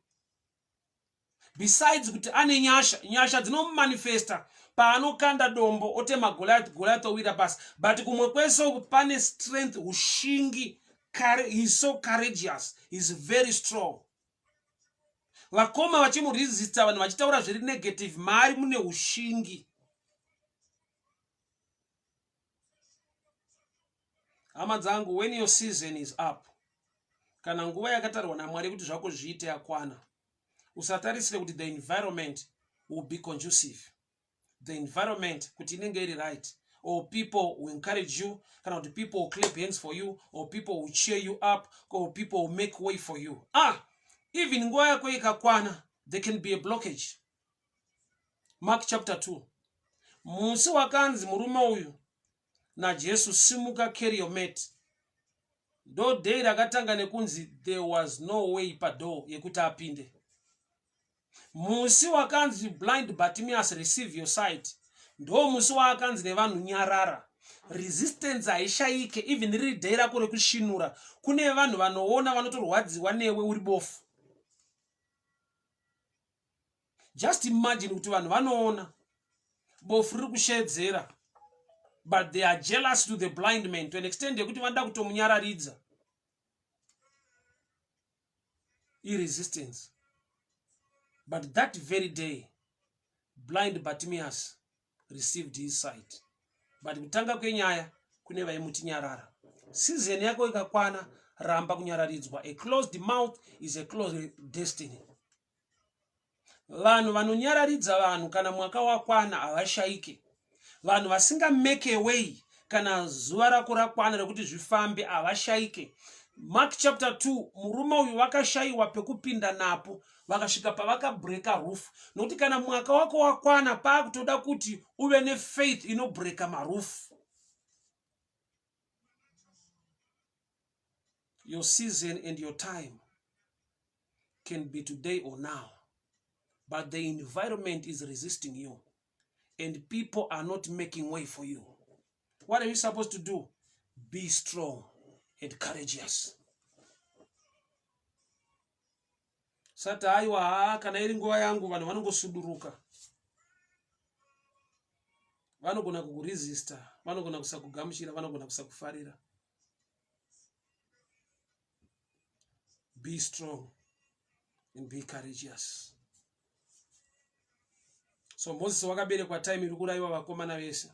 Besides kuti ane nyasha dzinomanifesta paanokanda dombo otema Goliath owira pasi, but kumwe kwese uku pane strength, ushingi. He's so courageous, he's very strong. Vakoma vachimuresista, vanhu vachitaura zviri negative, mari mune ushingi. Hama dzangu, when your season is up, kana nguva yakatarwa naMwari kuti zvako zviite yakwana, usatarisire kuti the environment will be conducive, the environment kuti inenge iri right, or people will encourage you, kana kuti people will clap hands for you, or people will cheer you up, or people will make way for you. Even nguva yako ikakwana, there can be a blockage. Mark chapter 2. Musi wakanzi murume uyu naJesu, simuka, carry your mat. Ndo day rakatanga nekunzi there was no way pado yekuti apinde. Musi wakanzi blind Bartimaeus receive your sight. Ndo musi wakanzi nevanhu nyarara. Resistance haishaike even riri day rako rekushinura. Kune vanhu vanoona vanotorwadziwa newe uri bofu. Just imagine kuti vanhu vanoona bofu riri kushedzera, but they are jealous to the blind man to an extent yekuti vanoda kutomunyararidza. Resistance. But that very day, blind Bartimaeus received his sight. But kutanga kwenyaya kune vaimuti nyarara. Season yako ikakwana, ramba kunyararidzwa. A closed mouth is a closed destiny. Vanhu vanonyararidza vanhu kana mwaka wakwana havashaike. Vanhu vasinga make a way kana zuva rako rakwana rekuti zvifambe havashaike. Mark chapter 2, murume uyu vakashaiwa pekupinda napo, vakasvika pavakabreka roof. Nokuti kana mwaka wako wakwana, paakutoda kuti uve nefaith inobreka maroof. Your season and your time can be today or now, but the environment is resisting you and people are not making way for you. What are you supposed to do? Be strong and courageous. Sata aiwa kana iri nguva yangu vanhu vanongosuduruka. Vanogona kukuresista, vanogona kusakugamuchira, vanogona kusakufarira. Be strong and be courageous. So Moses wakaberekwa time iri kuraiwa vakomana vese.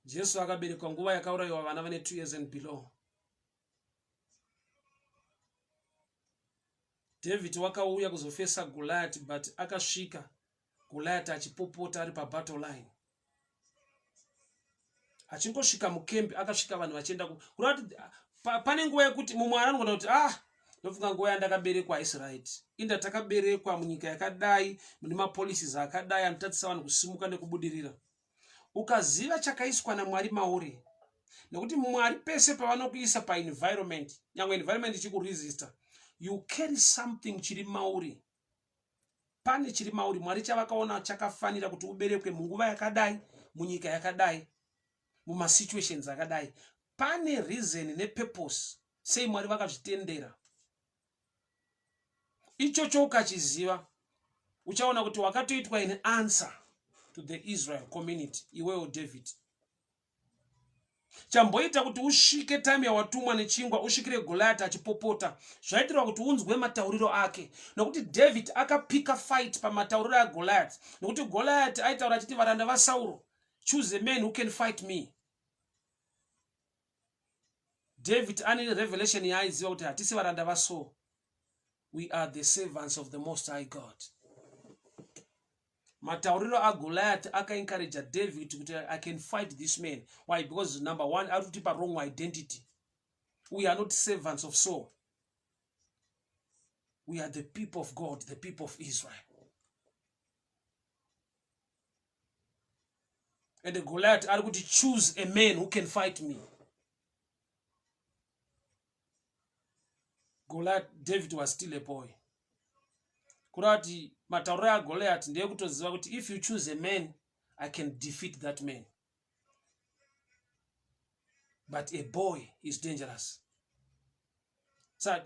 Jesu akaberekwa nguva yakauraiwa vana vane 2 years and below. David wakauya kuzofesa Goliath, but akasvika Goliath achipopota ari pabattle line. Achingosvika mukempi akasvika vanhu vachienda kurati pane nguva yekuti mumwe anogona kuti ndofunga nguva yandakaberekwa aIsrael. Inda takaberekwa munyika yakadai, mune mapolicies akadai anotatisa vanhu kusimuka nekubudirira. Ukaziva chakaiswa naMwari mauri, nekuti Mwari pese pavanokuisa paenvironment, nyangwe environment ichikuresista, you carry something chiri mauri. Pane chiri mauri, Mwari chavakaona chakafanira kuti uberekwe munguva yakadai, munyika yakadai, muma situations akadai. Pane reason ne purpose sei Mwari vakazvitendera. Ichocho ukachiziva, uchaona kuti wakatoitwa an answer to the Israel community, iwewo David. Chamboita kuti usvike time yawatumwa nechingwa, usvikire Goliath achipopota, zvaitirwa kuti unzwe matauriro ake. Nokuti David akapika fight pamatauriro ya Goliath. Nokuti Goliath aitaura achiti varanda vaSauro, choose a man who can fight me. David ane revelation yaaiziva kuti hatisi varanda vaSauro. We are the servants of the Most High God. Matauriro a Goliath aka encourage David kuti I can fight this man. Why? Because number one, arutipa wrong identity. We are not servants of Saul. We are the people of God, the people of Israel. And the Goliath are going to choose a man who can fight me. Goliath, David was still a boy. Kurati matauriro ya Goliath ndiye kutoziva kuti if you choose a man, I can defeat that man. But a boy is dangerous. So